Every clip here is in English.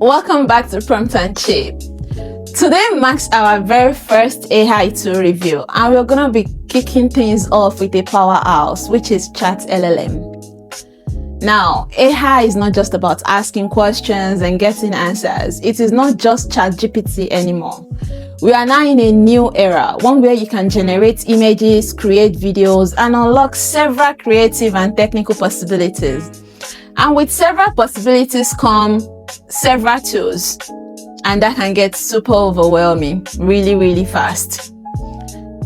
Welcome back to Prompt and Chip. Today marks our very first AI tool review, and we're going to be kicking things off with a powerhouse, which is ChatLLM. Now, AI is not just about asking questions and getting answers. It is not just ChatGPT anymore. We are now in a new era, one where you can generate images, create videos, and unlock several creative and technical possibilities. And with several possibilities come several tools, and that can get super overwhelming really fast.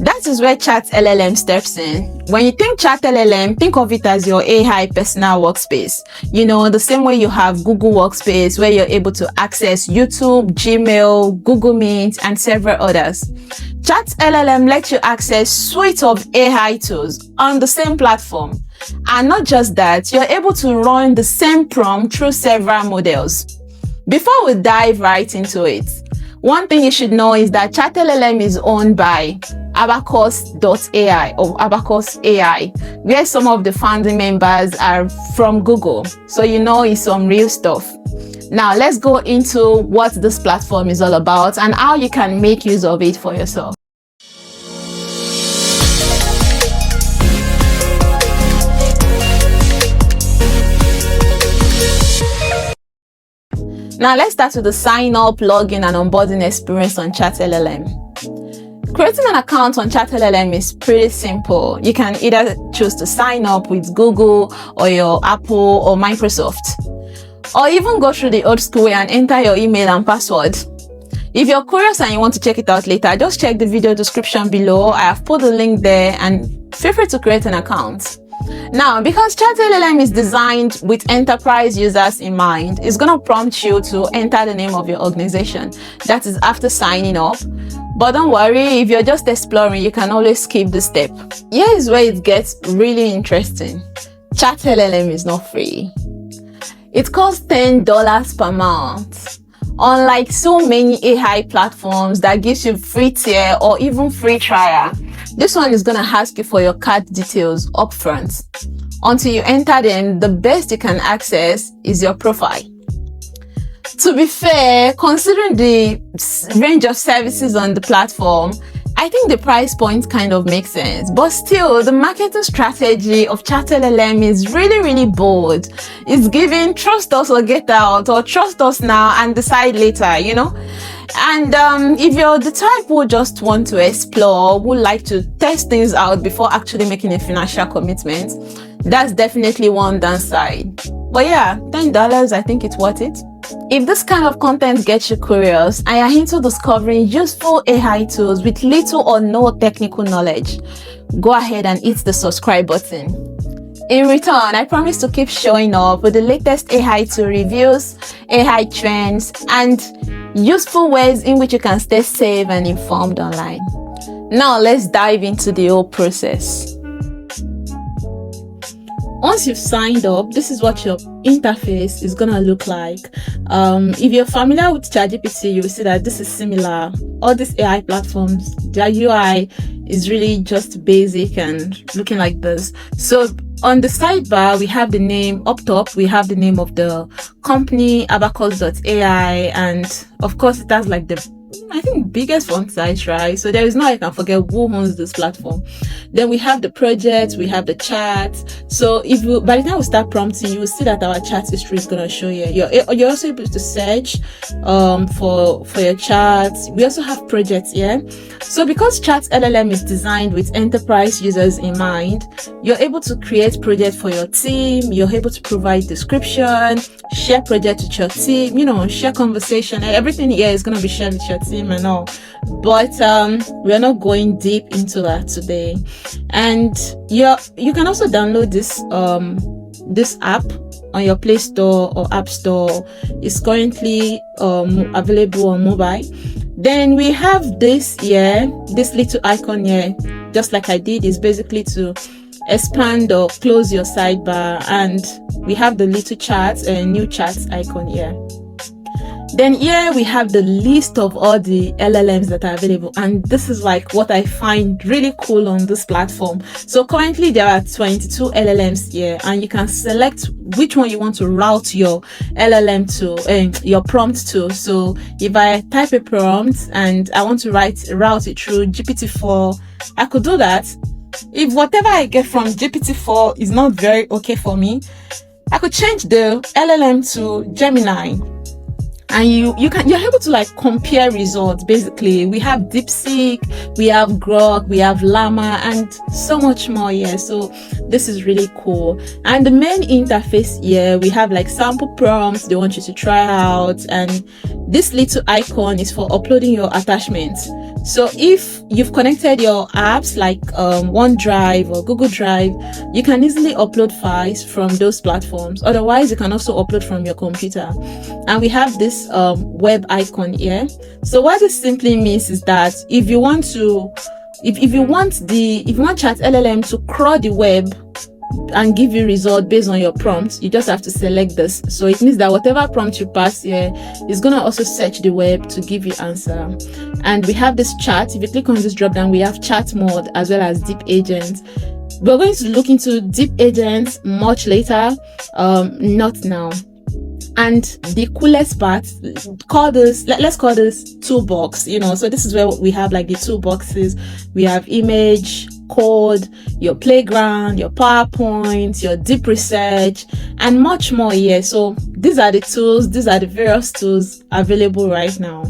That is where ChatLLM steps in. When you think ChatLLM, think of it as your AI personal workspace. You know, the same way you have Google Workspace, where you're able to access YouTube, Gmail, Google Meet, and several others. ChatLLM lets you access suite of AI tools on the same platform. And not just that, you're able to run the same prompt through several models. Before we dive right into it, one thing you should know is that ChatLLM is owned by Abacus.AI or Abacus.AI, where some of the founding members are from Google. So you know it's some real stuff. Now let's go into what this platform is all about and how you can make use of it for yourself. Now let's start with the sign up, login, and onboarding experience on ChatLLM. Creating an account on ChatLLM is pretty simple. You can either choose to sign up with Google or your Apple or Microsoft, or even go through the old school way and enter your email and password. If you're curious and you want to check it out later, just check the video description below. I have put the link there and feel free to create an account. Now, because ChatLLM is designed with enterprise users in mind, it's going to prompt you to enter the name of your organization. That is after signing up. But don't worry, if you're just exploring, you can always skip the step. Here is where it gets really interesting. ChatLLM is not free. It costs $10 per month. Unlike so many AI platforms that gives you free tier or even free trial, this one is going to ask you for your card details upfront. Until you enter them, the best you can access is your profile. To be fair, considering the range of services on the platform, I think the price point kind of makes sense. But still, the marketing strategy of ChatLLM is really bold. It's giving trust us or get out, or trust us now and decide later, you know? And if you're the type who just want to explore, who like to test things out before actually making a financial commitment, that's definitely one downside. But yeah, $10, I think it's worth it. If this kind of content gets you curious and you're into discovering useful AI tools with little or no technical knowledge, go ahead and hit the subscribe button. In return, I promise to keep showing up with the latest AI tool reviews, AI trends, and useful ways in which you can stay safe and informed online. Now let's dive into the whole process. Once you've signed up, this is what your interface is gonna look like. If you're familiar with ChatGPT, you will see that this is similar. All these AI platforms, their UI is really just basic and looking like this. So on the sidebar, we have the name up top. We have the name of the company, Abacus.AI, and of course it has like the, I think, biggest font size, right? So there is no, I can forget who owns this platform. Then we have the project, we have the chat. So if you, by the time we start prompting, you will see that our chat history is going to show you. You're also able to search for your chats. We also have projects here. So because ChatLLM is designed with enterprise users in mind, you're able to create projects for your team. You're able to provide description, share projects with your team, you know, share conversation. Everything here is going to be shared with your team and all. But we're not going deep into that today. And you can also download this app on your Play Store or App Store. It's currently available on mobile. Then we have this here, this little icon here, just like I did, is basically to expand or close your sidebar. And we have the little chat and new chat icon here. Then here we have the list of all the LLMs that are available, and this is like what I find really cool on this platform. So currently there are 22 LLMs here, and you can select which one you want to route your LLM to, your prompt to. So if I type a prompt and I want to route it through GPT-4, I could do that. If whatever I get from GPT-4 is not very okay for me, I could change the LLM to Gemini. And you're able to like compare results. Basically, we have DeepSeek, we have Grok, we have Llama, and so much more here. So this is really cool. And the main interface here, we have like sample prompts they want you to try out, and this little icon is for uploading your attachments. So if you've connected your apps like OneDrive or Google Drive, you can easily upload files from those platforms. Otherwise, you can also upload from your computer. And we have this web icon here. So what this simply means is that if you want ChatLLM to crawl the web and give you result based on your prompt, you just have to select this. So it means that whatever prompt you pass here is going to also search the web to give you answer. And we have this chat. If you click on this drop down, we have chat mode as well as deep agents. We're going to look into deep agents much later, not now. And the coolest part, let's call this toolbox, so this is where we have like the two boxes. We have image, code, your playground, your PowerPoint, your deep research, and much more here. So these are the various tools available right now.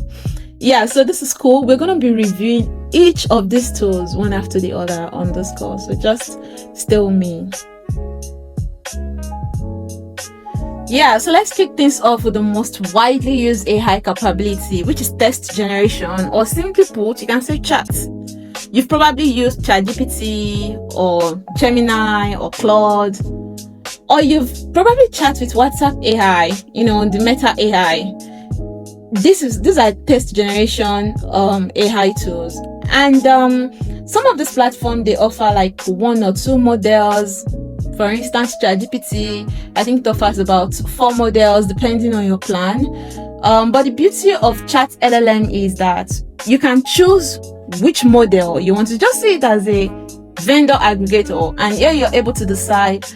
Yeah, so this is cool. We're going to be reviewing each of these tools one after the other on this course. So just stay with me. Yeah, so let's kick things off with the most widely used AI capability, which is text generation, or simply put, you can say chat. You've probably used ChatGPT or Gemini or Claude, or you've probably chat with WhatsApp AI, the Meta AI. These are text generation AI tools, and some of these platforms, they offer like 1 or 2 models. For instance, ChatGPT, I think it offers about 4 models depending on your plan. But the beauty of ChatLLM is that you can choose which model you want to. Just see it as a vendor aggregator, and here you're able to decide,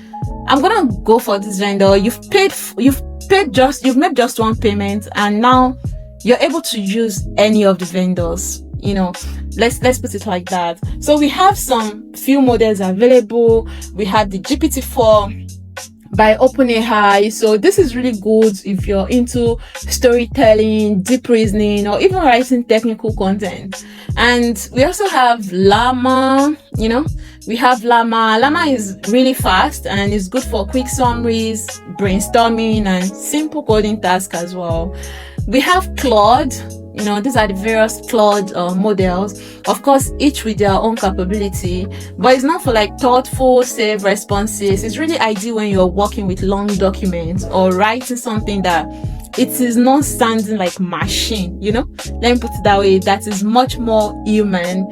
I'm gonna go for this vendor. You've made just one payment, and now you're able to use any of the vendors. Let's put it like that. So we have some few models available. We have the GPT-4 by OpenAI. So this is really good if you're into storytelling, deep reasoning, or even writing technical content. And we also have Llama. We have Llama. Llama is really fast and is good for quick summaries, brainstorming, and simple coding tasks as well. We have Claude. These are the various Claude models, of course, each with their own capability, but it's not for like thoughtful, safe responses. It's really ideal when you're working with long documents or writing something that it is not sounding like machine, let me put it that way, that is much more human.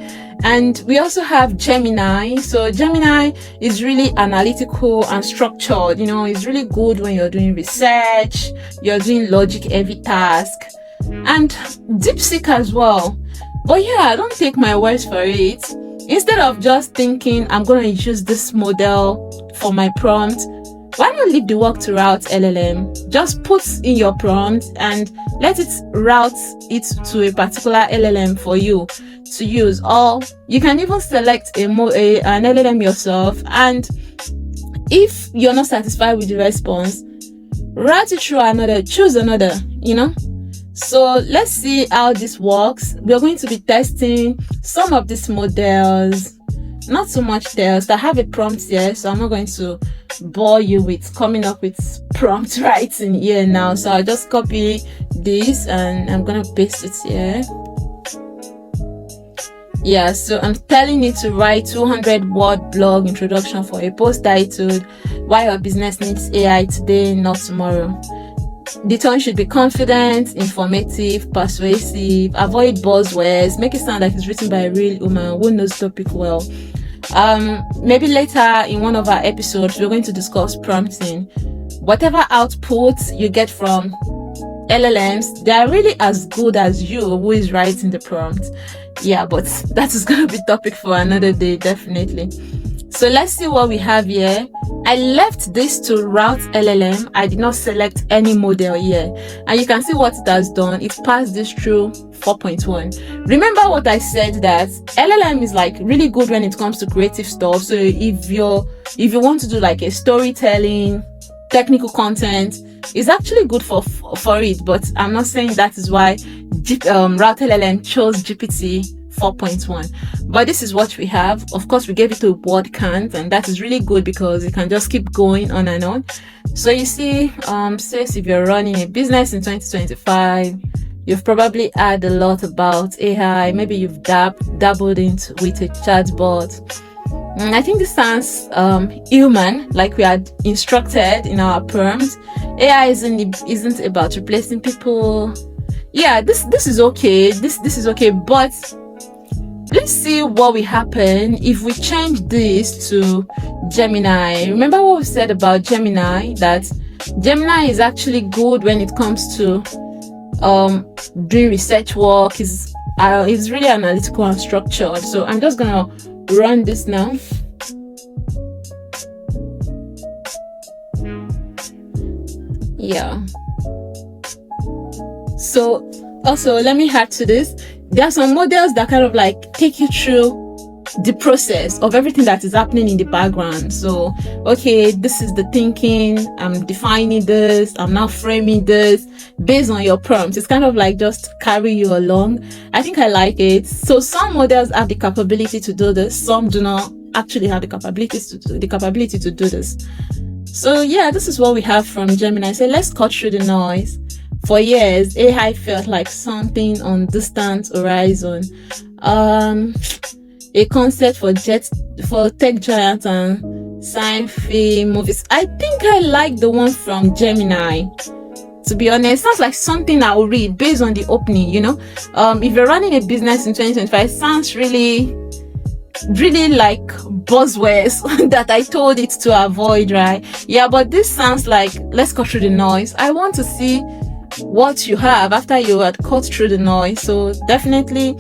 And we also have Gemini. So Gemini is really analytical and structured. It's really good when you're doing research, you're doing logic heavy task. And DeepSeek as well. But yeah, don't take my words for it. Instead of just thinking I'm going to use this model for my prompt, why not leave the work to route LLM? Just put in your prompt and let it route it to a particular LLM for you to use. Or you can even select an LLM yourself, and if you're not satisfied with the response, route it through choose another, So let's see how this works. We're going to be testing some of these models, not so much tests. I have a prompt here, so I'm not going to bore you with coming up with prompt writing here now. So I'll just copy this and I'm going to paste it here. Yeah, so I'm telling you to write 200-word blog introduction for a post titled "Why Your Business Needs AI Today, Not Tomorrow." The tone should be confident, informative, persuasive, avoid buzzwords, make it sound like it's written by a real woman who knows the topic well. Maybe later in one of our episodes, we're going to discuss prompting. Whatever output you get from LLMs, they are really as good as you who is writing the prompt. Yeah, but that is going to be topic for another day, definitely. So let's see what we have here. I left this to route LLM. I did not select any model here. And you can see what it has done. It passed this through 4.1. Remember what I said, that LLM is like really good when it comes to creative stuff. So if you want to do like a storytelling, technical content, it's actually good for it. But I'm not saying that is why Route LLM chose GPT 4.1. But this is what we have. Of course, we gave it a word count, and that is really good because it can just keep going on and on. So you see, says if you're running a business in 2025, you've probably heard a lot about AI. Maybe you've dabbled into with a chatbot. I think this sounds human, like we had instructed in our prompt. AI isn't about replacing people. Yeah, this is okay. This is okay, but let's see what will happen if we change this to Gemini. Remember what we said about Gemini, that Gemini is actually good when it comes to doing research work. Is really analytical and structured. So I'm just gonna run this now. Yeah. So also, let me add to this. There are some models that kind of like take you through the process of everything that is happening in the background. So, okay, this is the thinking, I'm defining this, I'm now framing this based on your prompts. It's kind of like just carry you along. I think I like it. So some models have the capability to do this. Some do not actually have the capability to do this. So yeah, this is what we have from Gemini. So let's cut through the noise. For years, AI felt like something on distant horizon. A concept for tech giants and sci-fi movies. I think I like the one from Gemini. To be honest, sounds like something I will read based on the opening, you know. If you're running a business in 2025, sounds really like buzzwords that I told it to avoid, right? Yeah, but this sounds like, let's cut through the noise. I want to see what you have after you had cut through the noise. So definitely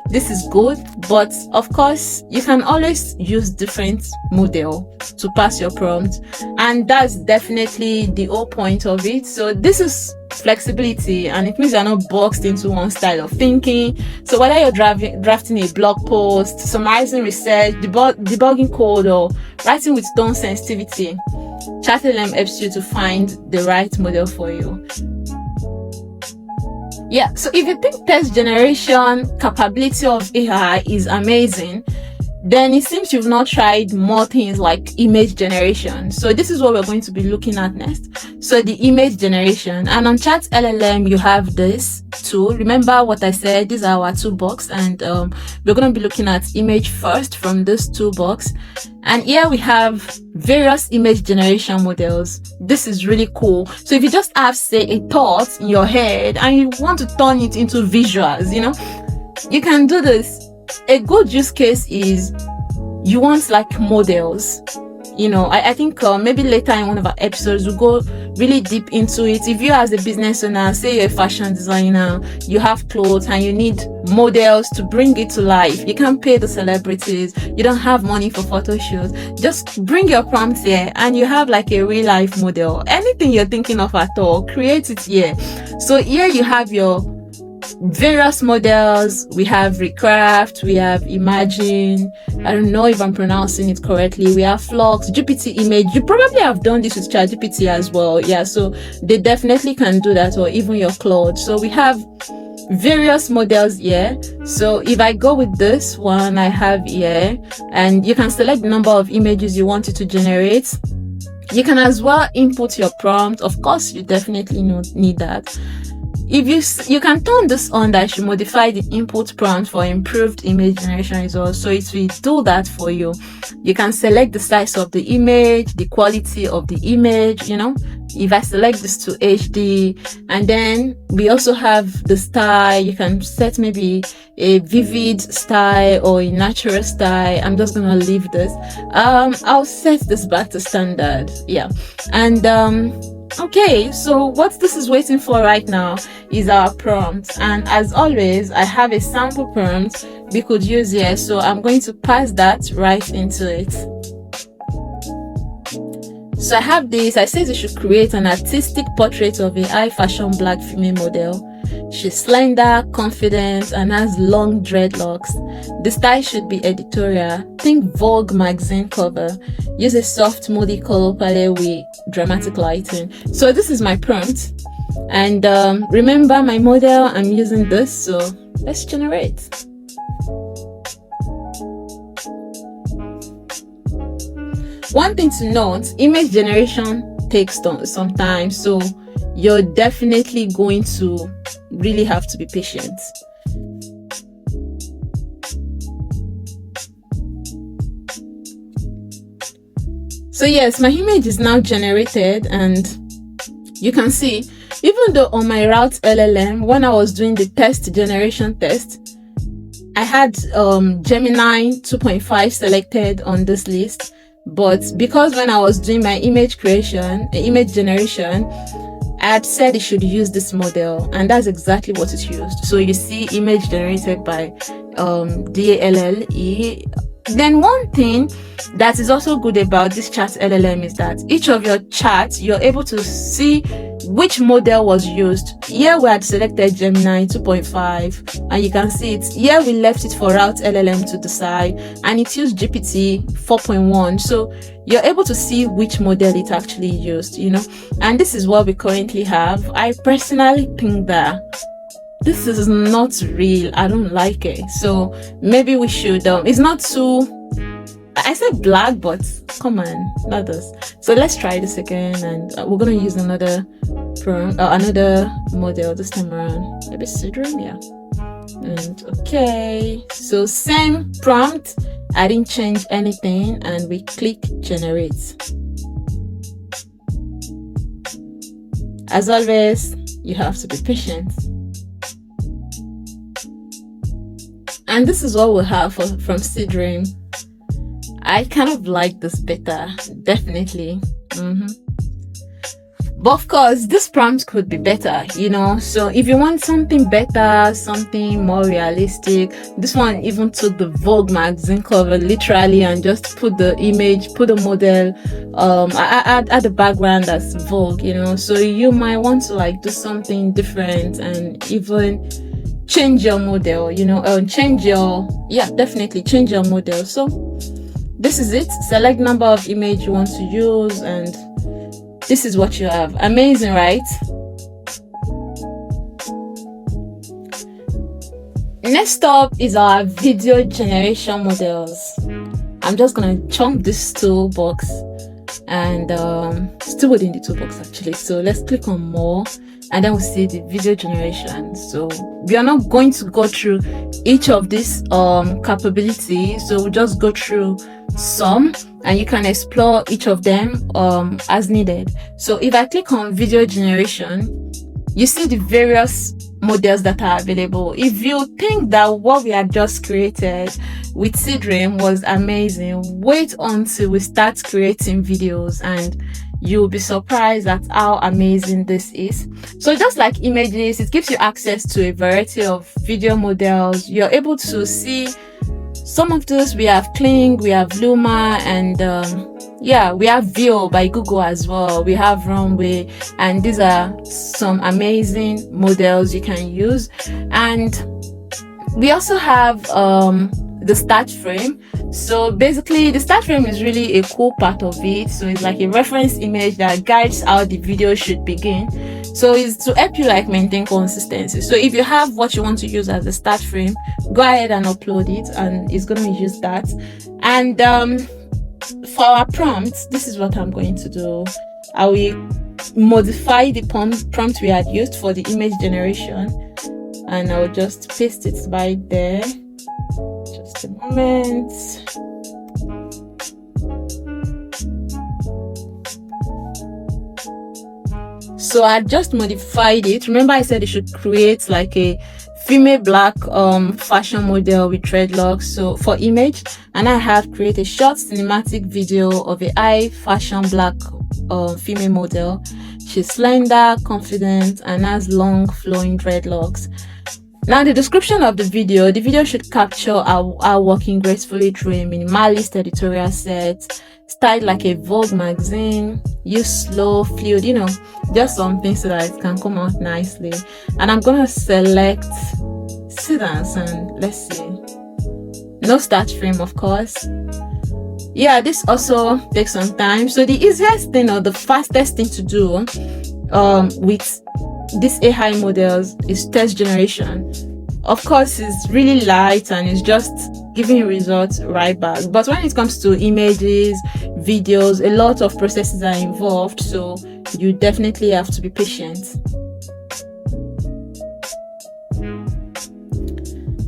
this is good, but of course you can always use different model to pass your prompt, and that's definitely the whole point of it. So this is flexibility, and it means you're not boxed into one style of thinking. So whether you're drafting a blog post, summarizing research, debugging code, or writing with tone sensitivity, ChatLLM helps you to find the right model for you. Yeah, so if you think text generation capability of AI is amazing, then it seems you've not tried more things like image generation. So this is what we're going to be looking at next. So the image generation, and on ChatLLM you have this tool. Remember what I said, these are our toolbox, and we're going to be looking at image first from this toolbox. And here we have various image generation models. This is really cool. So if you just have, say, a thought in your head and you want to turn it into visuals, you know, you can do this. A good use case is you want like models. You know, I think maybe later in one of our episodes we'll go really deep into it. If you as a business owner, say you're a fashion designer, you have clothes and you need models to bring it to life. You can't pay the celebrities, you don't have money for photo shoots, just bring your prompts here and you have like a real life model. Anything you're thinking of at all, create it here. So here you have your various models. We have Recraft, we have Imagine, I don't know if I'm pronouncing it correctly, we have Flux, GPT Image. You probably have done this with ChatGPT as well. Yeah, so they definitely can do that, or even your Claude. So we have various models here. So if I go with this one I have here, and you can select the number of images you want it to generate. You can as well input your prompt. Of course, you definitely need that. If you can turn this on, that should modify the input prompt for improved image generation results. So it will do that for you. You can select the size of the image, the quality of the image, you know. If I select this to HD, and then we also have the style. You can set maybe a vivid style or a natural style. I'm just gonna leave this. I'll set this back to standard. Yeah, and Okay, so what this is waiting for right now is our prompt, and as always I have a sample prompt we could use here, so I'm going to pass that right into it. So I have this. I said you should create an artistic portrait of a high fashion black female model. She's slender, confident, and has long dreadlocks. The style should be editorial. Think Vogue magazine cover. Use a soft, moody color palette with dramatic lighting. So this is my prompt. And remember my model, I'm using this. So let's generate. One thing to note, image generation takes some time. So you're definitely going to really have to be patient. So yes, my image is now generated, and you can see, even though on my Route LLM, when I was doing the text generation test, I had Gemini 2.5 selected on this list, but because when I was doing my image generation, I had said it should use this model, and that's exactly what it used. So you see image generated by DALLE. Then one thing that is also good about this ChatLLM is that each of your chats, you're able to see which model was used. Here we had selected Gemini 2.5, and you can see it. Here we left it for Route LLM to decide, and it used GPT 4.1. So you're able to see which model it actually used, and this is what we currently have. I personally think that this is not real. I don't like it. So maybe we should, it's not too, I said black, but come on, not this. So let's try this again, and we're going to use another model this time around. Maybe Sidrum, yeah. And okay, so same prompt. I didn't change anything, and we click generate. As always, you have to be patient. And this is what we have from Sidrum. I kind of like this better, definitely. But of course, this prompt could be better, So if you want something better, something more realistic, this one even took the Vogue magazine cover literally and just put the image, put the model, add the background that's Vogue, So you might want to do something different and even change your model, definitely change your model. So this is it. Select number of image you want to use, and this is what you have. Amazing, right? Next up is our video generation models. I'm just gonna chunk this toolbox, and still within the toolbox actually. So let's click on more, and then we'll see the video generation. So we are not going to go through each of these capabilities, so we'll just go through some, and you can explore each of them as needed. So if I click on video generation, you see the various models that are available. If you think that what we had just created with Sidrum was amazing, wait until we start creating videos and you'll be surprised at how amazing this is. So just like images, it gives you access to a variety of video models. You're able to see some of those. We have Kling, we have Luma, and we have Veo by Google as well. We have Runway, and these are some amazing models you can use. And we also have the start frame. So basically the start frame is really a cool part of it. So it's like a reference image that guides how the video should begin. So it's to help you maintain consistency. So if you have what you want to use as a start frame, go ahead and upload it, and it's going to use that. And for our prompts, this is what I'm going to do. I will modify the prompt we had used for the image generation, and I will just paste it right there. Just a moment. So I just modified it. Remember I said it should create like a female black fashion model with dreadlocks. So for image, and I have created a short cinematic video of a high fashion black female model. She's slender, confident, and has long flowing dreadlocks. Now, the description of the video should capture our walking gracefully through a minimalist editorial set, styled like a Vogue magazine, use slow, fluid, just something so that it can come out nicely. And I'm gonna select sedans and let's see. No start frame, of course. Yeah, this also takes some time. So the easiest thing or the fastest thing to do with these AI models is text generation. Of course, it's really light and it's just giving you results right back. But when it comes to images, videos, a lot of processes are involved, so you definitely have to be patient.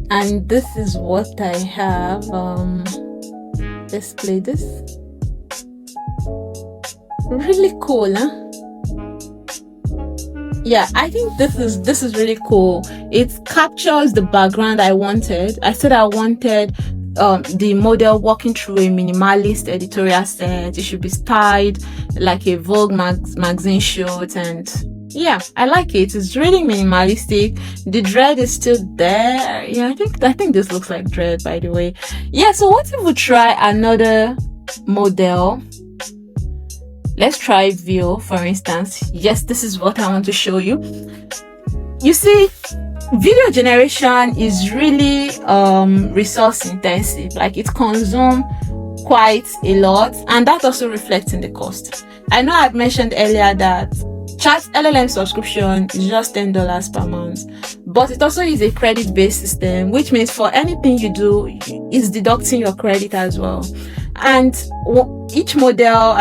And this is what I have. Let's play this. Really cool, huh? Yeah, I think this is really cool. It captures the background I wanted. I said I wanted the model walking through a minimalist editorial set. It should be styled like a Vogue magazine shoot, and yeah, I like it. It's really minimalistic. The dread is still there. Yeah, I think this looks like dread, by the way. Yeah, so what if we try another model? Let's try Veo, for instance. Yes, this is what I want to show you. You see, video generation is really resource intensive. Like, it consumes quite a lot, and that also reflects in the cost. I know I've mentioned earlier that ChatLLM subscription is just $10 per month, but it also is a credit-based system, which means for anything you do, it's deducting your credit as well. And each model,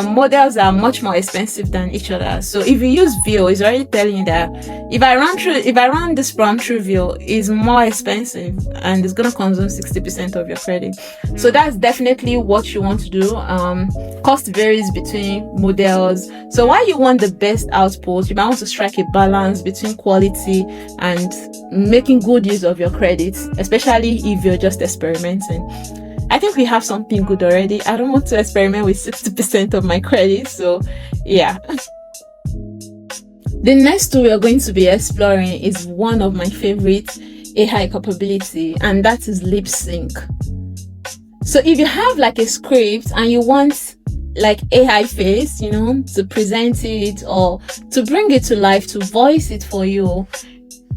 models are much more expensive than each other. So if you use Veo, it's already telling you that if I run this prompt through Veo, it's more expensive and it's gonna consume 60% of your credit. So that's definitely what you want to do. Cost varies between models. So while you want the best output, you might want to strike a balance between quality and making good use of your credits, especially if you're just experimenting. I think we have something good already. I don't want to experiment with 60% of my credit, so yeah. The next tool we are going to be exploring is one of my favorite AI capability, and that is lip sync. So if you have like a script and you want like AI face, to present it or to bring it to life, to voice it for you,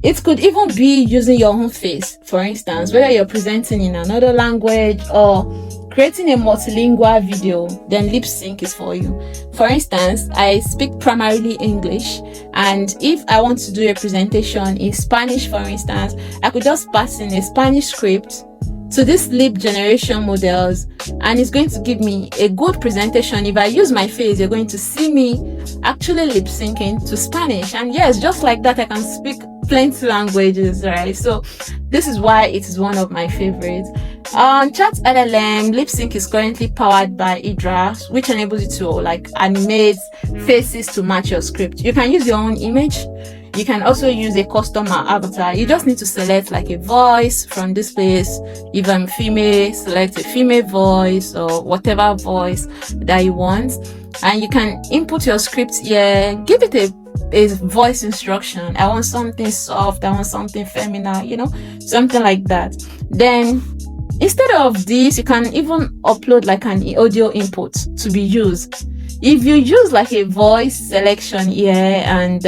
it could even be using your own face, for instance, whether you're presenting in another language or creating a multilingual video, then lip sync is for you. For instance, I speak primarily English, and if I want to do a presentation in Spanish, for instance, I could just pass in a Spanish script to this lip generation models, and it's going to give me a good presentation. If I use my face, you're going to see me actually lip syncing to Spanish, and yes, just like that, I can speak plenty languages, right? So this is why it is one of my favorites. On ChatLLM, lip sync is currently powered by Hydra, which enables you to like animate faces to match your script. You can use your own image. You can also use a custom avatar. You just need to select like a voice from this place. If I'm female, select a female voice or whatever voice that you want, and you can input your script here. Give it a voice instruction. I want something soft, I want something feminine, something like that. Then instead of this, you can even upload like an audio input to be used. If you use like a voice selection here, and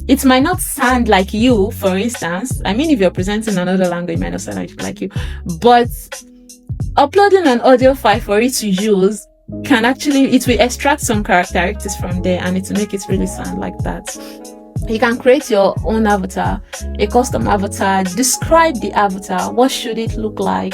it might not sound like you, for instance. If you're presenting another language, it might not sound like you, but uploading an audio file for it to use it will extract some characteristics from there, and it will make it really sound like that. You can create your own avatar, a custom avatar, describe the avatar, what should it look like.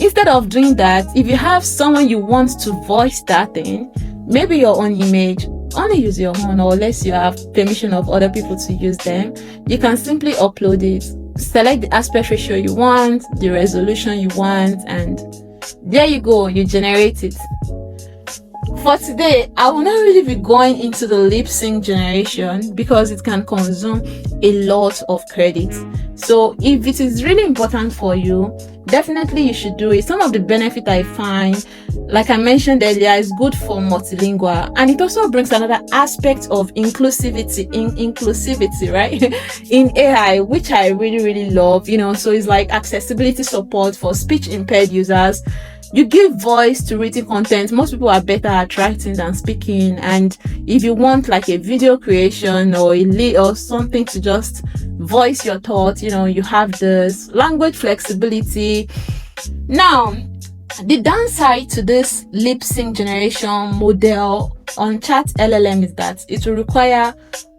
Instead of doing that, if you have someone you want to voice that thing, maybe your own image, only use your own, or unless you have permission of other people to use them, you can simply upload it, select the aspect ratio you want, the resolution you want, and there you go, you generate it. For today, I will not really be going into the lip sync generation because it can consume a lot of credit. So if it is really important for you, definitely you should do it. Some of the benefit I find, like I mentioned earlier, is good for multilingual, and it also brings another aspect of inclusivity, right? In AI, which I really love, so it's like accessibility support for speech impaired users. You give voice to written content. Most people are better at writing than speaking, and if you want like a video creation or or something to just voice your thoughts, you have this language flexibility. Now, the downside to this lip sync generation model on ChatLLM is that it will require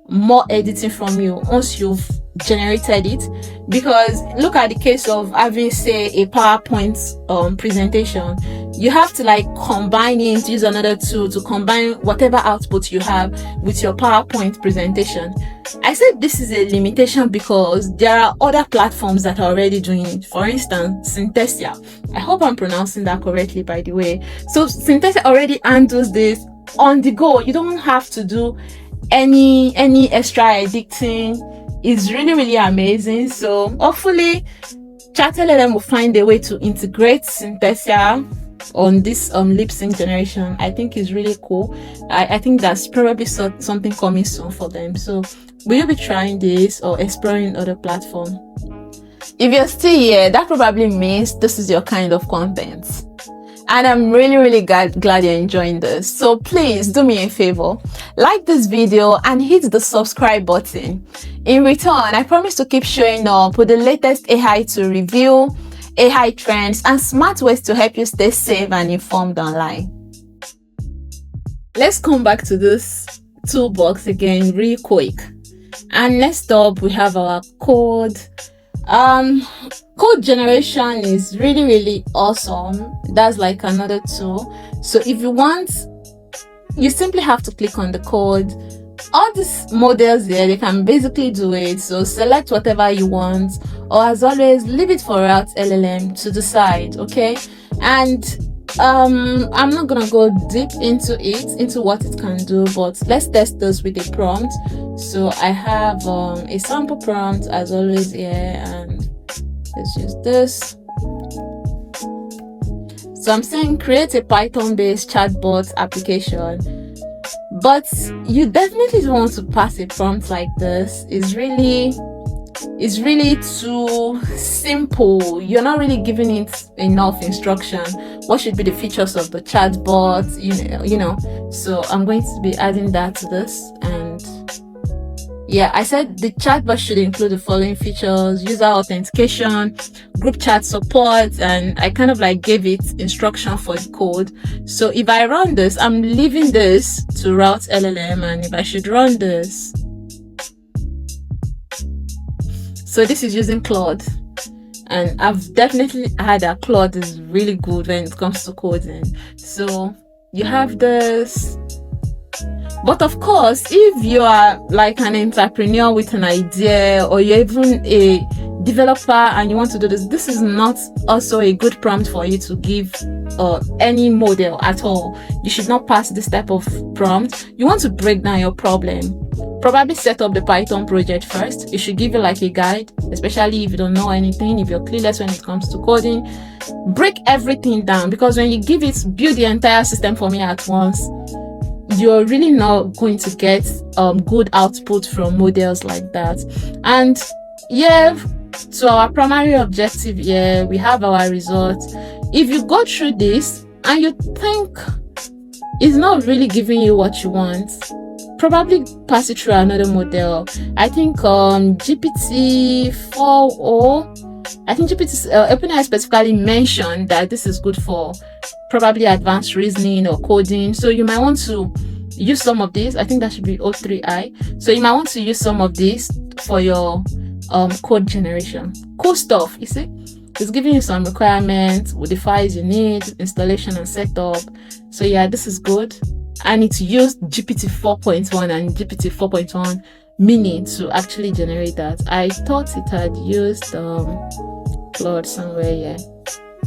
more editing from you once you've generated it, because look at the case of having, say, a PowerPoint presentation. You have to like combine it, use another tool to combine whatever output you have with your PowerPoint presentation. I said this is a limitation because there are other platforms that are already doing it. For instance, Synthesia. I hope I'm pronouncing that correctly, by the way. So Synthesia already handles this on the go. You don't have to do any extra editing. Is really amazing. So hopefully ChatLLM will find a way to integrate Synthesia on this lip sync generation. I think is really cool. I think that's probably something coming soon for them. So will you be trying this or exploring other platforms? If you're still here, that probably means this is your kind of content. And I'm really glad you're enjoying this. So please do me a favor, like this video and hit the subscribe button. In return, I promise to keep showing up with the latest AI to review, AI trends, and smart ways to help you stay safe and informed online. Let's come back to this toolbox again real quick. And next up, we have our code. Code generation is really awesome. That's like another tool. So if you want, you simply have to click on the code. All these models there, they can basically do it. So select whatever you want, or as always, leave it for ChatLLM to decide. Okay, and I'm not gonna go deep into what it can do, but let's test this with a prompt. So I have a sample prompt as always here, and let's use this. So I'm saying create a Python-based chatbot application, but you definitely don't want to pass a prompt like this. It's really too simple. You're not really giving it enough instruction. What should be the features of the chatbot, so I'm going to be adding that to this. And yeah, I said the chatbot should include the following features: user authentication, group chat support, and I kind of like gave it instruction for the code. So if I run this, I'm leaving this to ChatLLM, and if I should run this, so this is using Claude, and I've definitely had that Claude is really good when it comes to coding. So you have this. But of course, if you are like an entrepreneur with an idea, or you're even a developer and you want to do this, this is not also a good prompt for you to give any model at all. You should not pass this type of prompt. You want to break down your problem. Probably set up the Python project first. It should give you like a guide, especially if you don't know anything, if you're clueless when it comes to coding. Break everything down, because when you give it, build the entire system for me at once, you're really not going to get good output from models like that. And yeah, so our primary objective here, we have our results. If you go through this and you think it's not really giving you what you want, probably pass it through another model. I think GPT-4o, I think OpenAI specifically mentioned that this is good for probably advanced reasoning or coding. So you might want to use some of these. I think that should be O3i. So you might want to use some of these for your code generation. Cool stuff, you see. It's giving you some requirements with the files you need, installation and setup. So yeah, this is good. I need to use GPT 4.1 and GPT 4.1 mini to actually generate that. I thought it had used Claude somewhere. Yeah.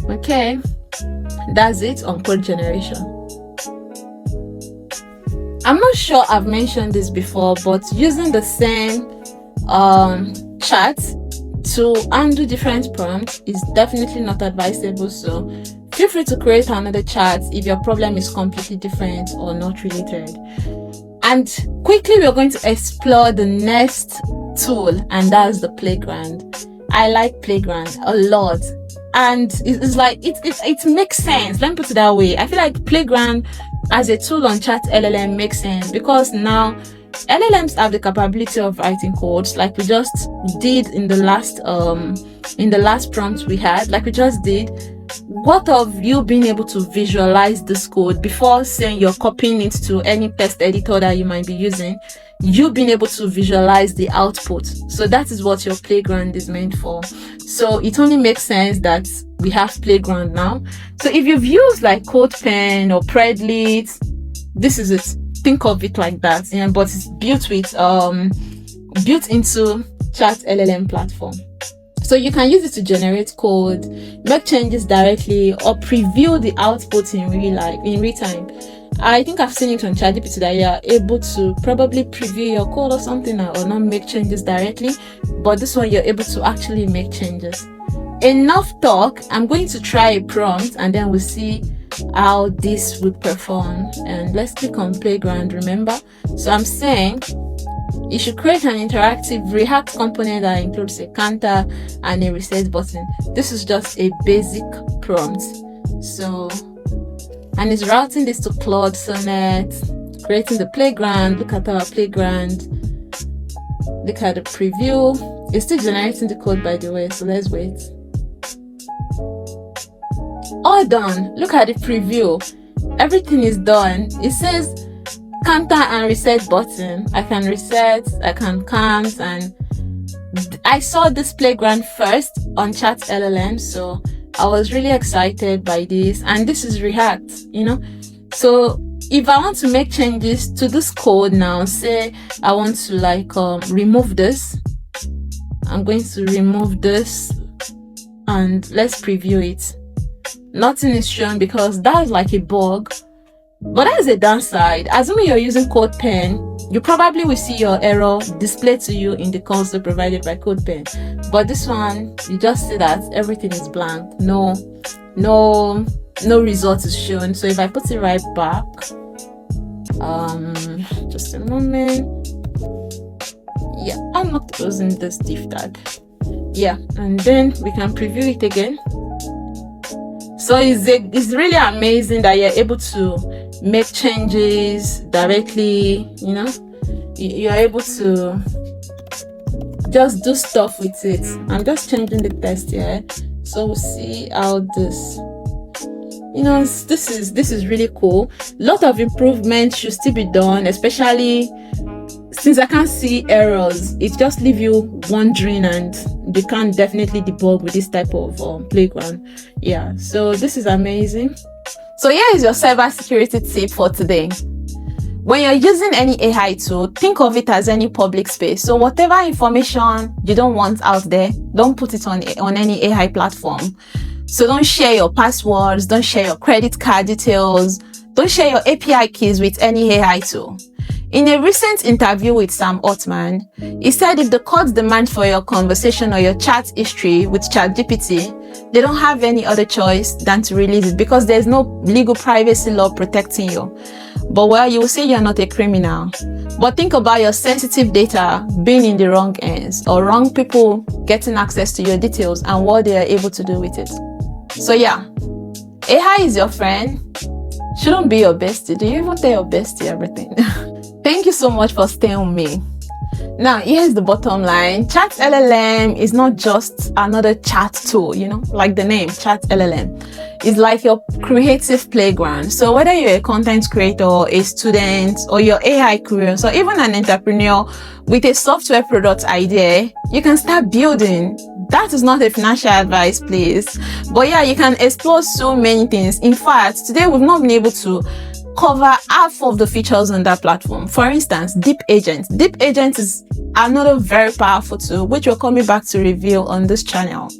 Okay, that's it on code generation. I'm not sure I've mentioned this before, but using the same chat to undo different prompts is definitely not advisable. So feel free to create another chat if your problem is completely different or not related. And quickly, we're going to explore the next tool, and that's the playground. I like playground a lot, and it's like it makes sense. Let me put it that way. I feel like playground as a tool on ChatLLM makes sense because now LLMs have the capability of writing codes, like we just did in the last prompt we had, like we just did. What of you being able to visualize this code before saying you're copying it to any text editor that you might be using? You being able to visualize the output. So that is what your playground is meant for. So it only makes sense that we have playground now. So if you've used like CodePen or Predlit, this is it. Think of it like that. Yeah, but it's built into ChatLLM platform. So you can use it to generate code, make changes directly, or preview the output in real time. I think I've seen it on ChatGPT that you're able to probably preview your code or something or not make changes directly, but this one you're able to actually make changes. Enough talk. I'm going to try a prompt and then we'll see how this would perform. And let's click on playground, remember? So I'm saying you should create an interactive React component that includes a counter and a reset button. This is just a basic prompt. So, and it's routing this to Claude Sonnet, creating the playground. Look at our playground. Look at the preview. It's still generating the code, by the way, so let's wait. All done. Look at the preview. Everything is done. It says counter and reset button. I can reset, I can count, and I saw this playground first on ChatLLM, so I was really excited by this. And this is React, So if I want to make changes to this code now, say I want to remove this, I'm going to remove this and let's preview it. Nothing is shown because that's like a bug. But that is a downside. Assuming you're using CodePen, you probably will see your error displayed to you in the console provided by CodePen. But this one, you just see that everything is blank. No result is shown. So if I put it right back, just a moment. Yeah, I'm not closing this div tag. Yeah, and then we can preview it again. So it's really amazing that you're able to make changes directly, You're able to just do stuff with it. I'm just changing the text here. So we'll see how this, this is really cool. A lot of improvements should still be done, especially since I can't see errors. It just leaves you wondering, and you can definitely debug with this type of playground. Yeah, so this is amazing. So here is your cybersecurity tip for today. When you're using any AI tool, think of it as any public space. So whatever information you don't want out there, don't put it on any AI platform. So don't share your passwords, don't share your credit card details, don't share your API keys with any AI tool. In a recent interview with Sam Altman, he said if the courts demand for your conversation or your chat history with ChatGPT, they don't have any other choice than to release it because there's no legal privacy law protecting you. But you will say you're not a criminal. But think about your sensitive data being in the wrong hands or wrong people getting access to your details and what they are able to do with it. So yeah, AI is your friend. Shouldn't be your bestie. Do you even tell your bestie everything? Thank you so much for staying with me. Now, here's the bottom line. ChatLLM is not just another chat tool, like the name, ChatLLM. It's like your creative playground. So whether you're a content creator, a student, or your AI career, or even an entrepreneur with a software product idea, you can start building. That is not a financial advice, please. But yeah, you can explore so many things. In fact, today we've not been able to cover half of the features on that platform. For instance, Deep Agent. Deep Agent is another very powerful tool, which we're coming back to review on this channel.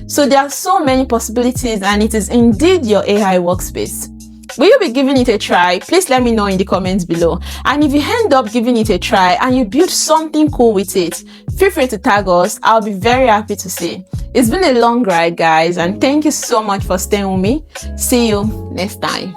So there are so many possibilities, and it is indeed your AI workspace. Will you be giving it a try? Please let me know in the comments below. And if you end up giving it a try and you build something cool with it, feel free to tag us. I'll be very happy to see. It's been a long ride, guys, and thank you so much for staying with me. See you next time.